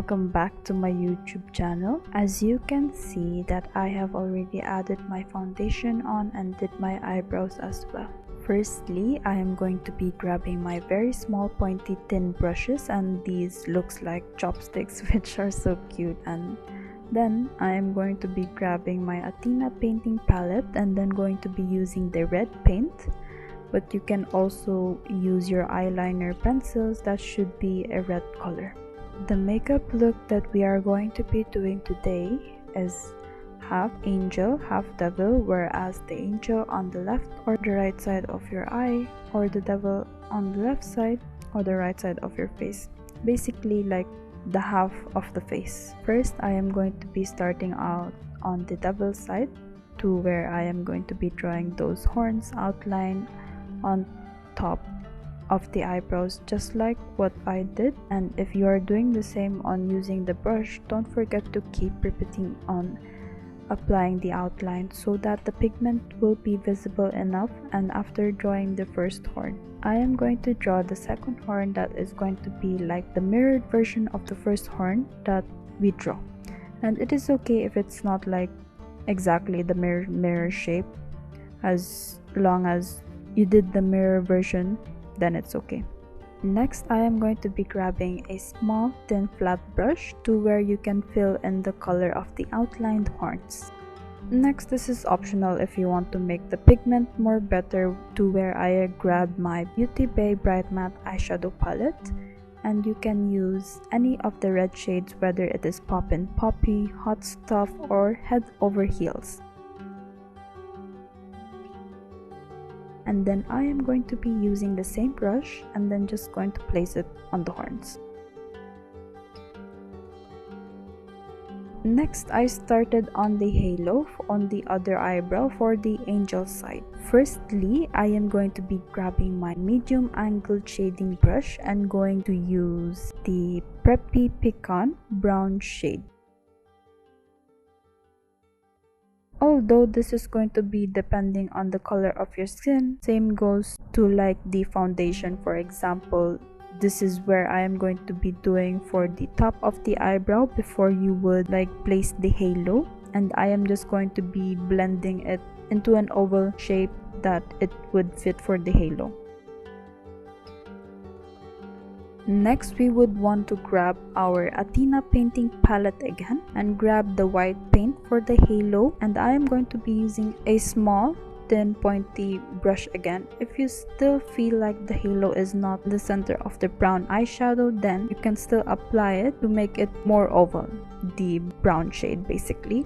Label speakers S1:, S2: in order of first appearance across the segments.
S1: welcome back to my YouTube channel. As you can see that I have already added my foundation on and did my eyebrows as well. Firstly, I am going to be grabbing my very small pointy thin brushes, and these looks like chopsticks which are so cute. And then I am going to be grabbing my Athena painting palette and then going to be using the red paint. But you can also use your eyeliner pencils that should be a red color. The makeup look that we are going to be doing today is half angel, half devil, whereas the angel on the left or the right side of your eye, or the devil on the left side or the right side of your face. Basically like the half of the face. First, I am going to be starting out on the devil side, to where I am going to be drawing those horns outline on top of the eyebrows, just like what I did. And if you are doing the same on using the brush, don't forget to keep repeating on applying the outline so that the pigment will be visible enough. And after drawing the first horn, I am going to draw the second horn that is going to be like the mirrored version of the first horn that we draw. And it is okay if it's not like exactly the mirror shape, as long as you did the mirror version, then it's okay. Next, I am going to be grabbing a small thin flat brush to where you can fill in the color of the outlined horns. Next, this is optional if you want to make the pigment more better, to where I grab my Beauty Bay Bright Matte eyeshadow palette, and you can use any of the red shades, whether it is Poppin' Poppy, Hot Stuff, or Head Over Heels. And then I am going to be using the same brush and then just going to place it on the horns. Next, I started on the halo on the other eyebrow for the angel side. Firstly, I am going to be grabbing my medium angled shading brush and going to use the Preppy Pecan brown shade. Although this is going to be depending on the color of your skin, same goes to like the foundation. For example, this is where I am going to be doing for the top of the eyebrow before you would like place the halo, and I am just going to be blending it into an oval shape that it would fit for the halo. Next, we would want to grab our Athena painting palette again and grab the white paint for the halo, and I am going to be using a small thin pointy brush again. If you still feel like the halo is not the center of the brown eyeshadow, then you can still apply it to make it more oval, the brown shade basically,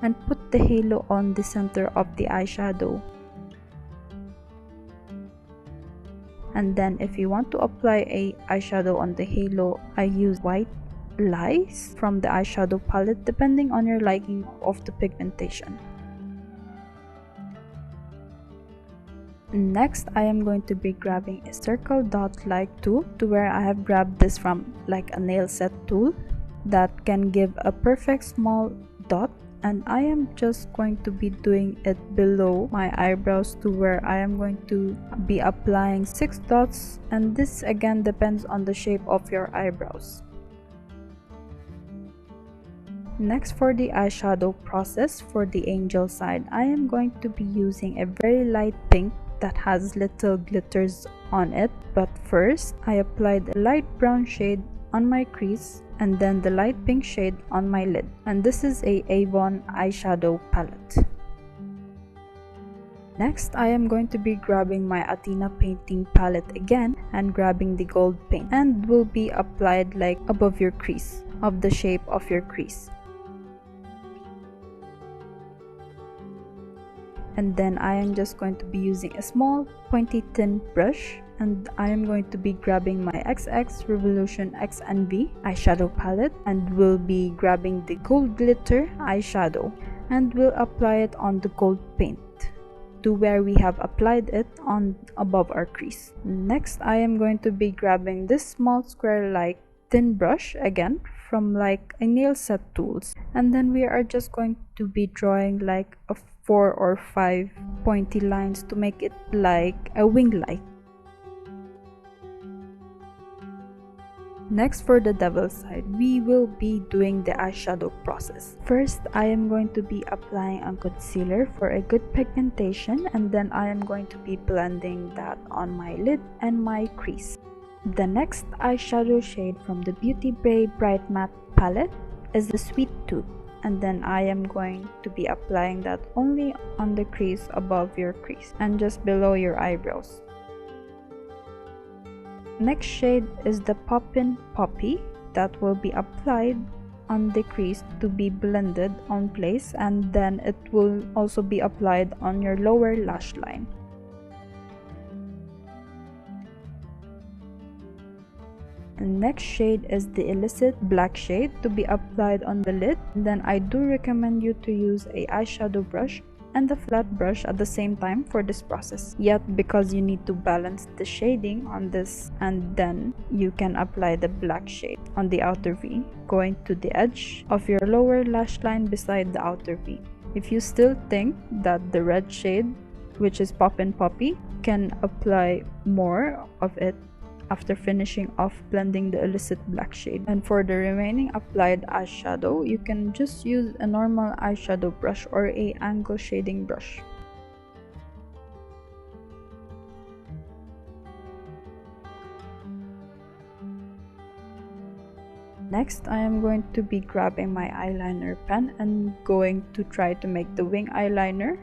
S1: and put the halo on the center of the eyeshadow. And then if you want to apply a eyeshadow on the halo, I use white lies from the eyeshadow palette depending on your liking of the pigmentation. Next, I am going to be grabbing a circle dot like tool, to where I have grabbed this from like a nail set tool that can give a perfect small dot, and I am just going to be doing it below my eyebrows, to where I am going to be applying 6 dots, and this again depends on the shape of your eyebrows. Next, for the eyeshadow process for the angel side, I am going to be using a very light pink that has little glitters on it. But first, I applied a light brown shade on my crease and then the light pink shade on my lid, and this is a Avon eyeshadow palette. Next, I am going to be grabbing my Athena painting palette again and grabbing the gold paint, and will be applied like above your crease, of the shape of your crease. And then I am just going to be using a small pointy thin brush, and I am going to be grabbing my XX Revolution X and V eyeshadow palette and will be grabbing the gold glitter eyeshadow and will apply it on the gold paint, to where we have applied it on above our crease. Next, I am going to be grabbing this small square like thin brush again from like a nail set tools, and then we are just going to be drawing like a 4 or 5 pointy lines to make it like a wing light. Next, for the devil's side, we will be doing the eyeshadow process. First, I am going to be applying a concealer for a good pigmentation, and then I am going to be blending that on my lid and my crease. The next eyeshadow shade from the Beauty Bay Bright Matte palette is the Sweet Tooth, and then I am going to be applying that only on the crease above your crease and just below your eyebrows. Next shade is the Poppin' Poppy that will be applied on the crease to be blended on place, and then it will also be applied on your lower lash line. And next shade is the Illicit Black shade to be applied on the lid. Then I do recommend you to use a eyeshadow brush and the flat brush at the same time for this process, yet because you need to balance the shading on this, and then you can apply the black shade on the outer V, going to the edge of your lower lash line beside the outer V. If you still think that the red shade, which is Poppin' Poppy, can apply more of it after finishing off blending the Illicit Black shade. And for the remaining applied eyeshadow, you can just use a normal eyeshadow brush or a angle shading brush. Next, I am going to be grabbing my eyeliner pen and going to try to make the wing eyeliner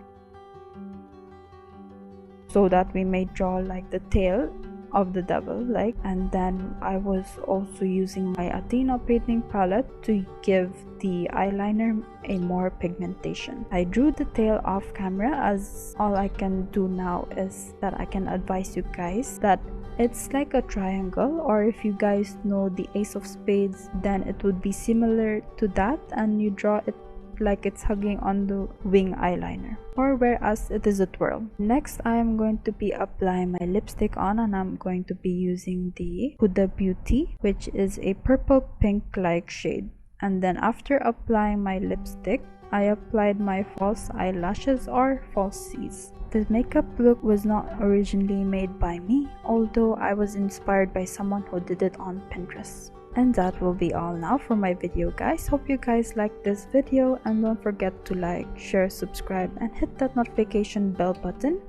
S1: so that we may draw like the tail of the devil, like. And then I was also using my Athena painting palette to give the eyeliner a more pigmentation. I drew the tail off camera, as all I can do now is that I can advise you guys that it's like a triangle, or if you guys know the Ace of Spades, then it would be similar to that, and you draw it like it's hugging on the wing eyeliner, or whereas it is a twirl. Next, I am going to be applying my lipstick on, and I'm going to be using the Huda Beauty, which is a purple pink like shade. And then after applying my lipstick, I applied my false eyelashes or falsies. The makeup look was not originally made by me, although I was inspired by someone who did it on Pinterest. And that will be all now for my video, guys. Hope you guys liked this video, and don't forget to like, share, subscribe, and hit that notification bell button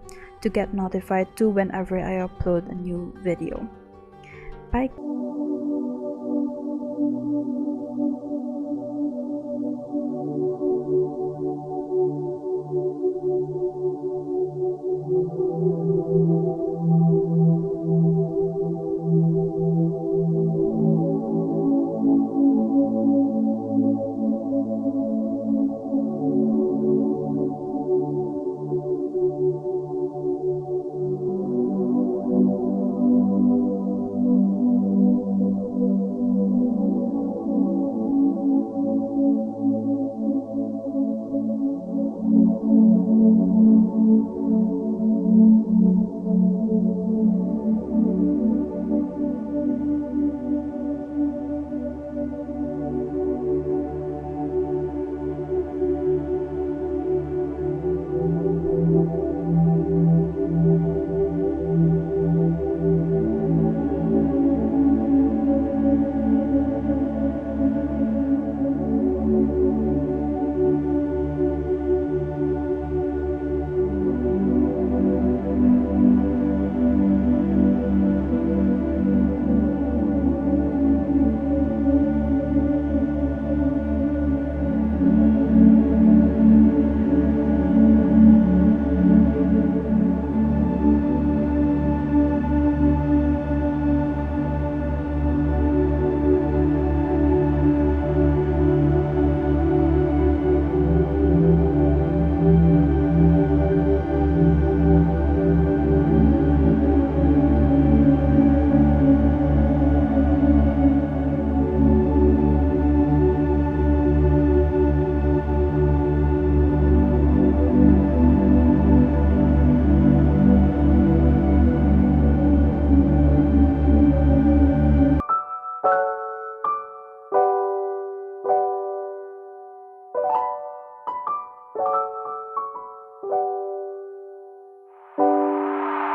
S1: to get notified too whenever I upload a new video. Bye.